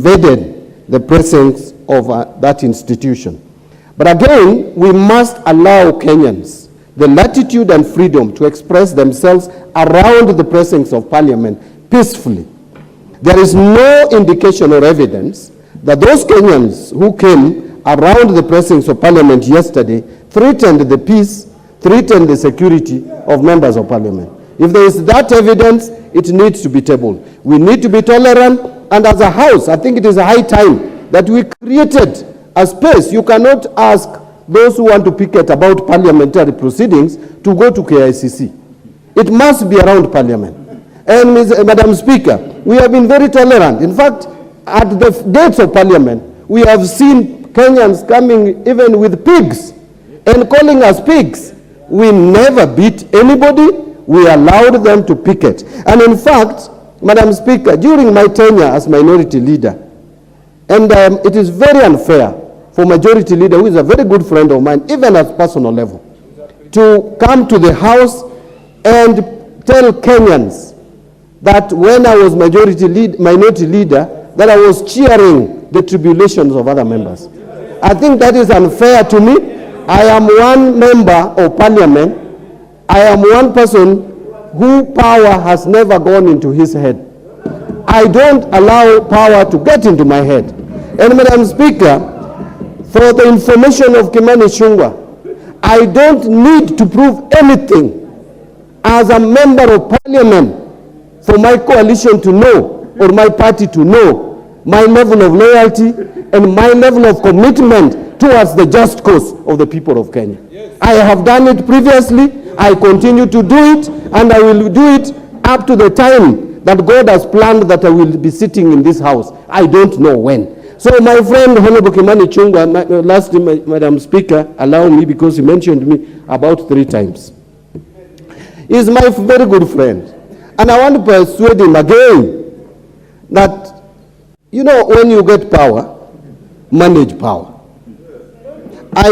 invaded the presence of that institution. But again, we must allow Kenyans the latitude and freedom to express themselves around the presence of Parliament peacefully. There is no indication or evidence that those Kenyans who came around the presence of Parliament yesterday threatened the peace, threatened the security of members of Parliament. If there is that evidence, it needs to be tabled. We need to be tolerant, and as a House, I think it is a high time that we created a space. You cannot ask those who want to picket about parliamentary proceedings to go to KICC. It must be around Parliament. And Madam Speaker, we have been very tolerant. In fact, at the gates of Parliament, we have seen Kenyans coming even with pigs and calling us pigs. We never beat anybody. We allowed them to picket. And in fact, Madam Speaker, during my tenure as minority leader, and it is very unfair for majority leader, who is a very good friend of mine, even at personal level, to come to the House and tell Kenyans that when I was minority leader, that I was cheering the tribulations of other members. I think that is unfair to me. I am one member of Parliament. I am one person who power has never gone into his head. I don't allow power to get into my head. And Madam Speaker, for the information of Mr Ichungwah, I don't need to prove anything as a member of Parliament for my coalition to know, or my party to know, my level of loyalty and my level of commitment towards the just cause of the people of Kenya. Yes. I have done it previously, I continue to do it, and I will do it up to the time that God has planned that I will be sitting in this House. I don't know when. So my friend, Honorable Mr Ichungwah, lastly, Madam Speaker, allow me, because he mentioned me about 3 times. He's my very good friend. And I want to persuade him again that, you know, when you get power, manage power. I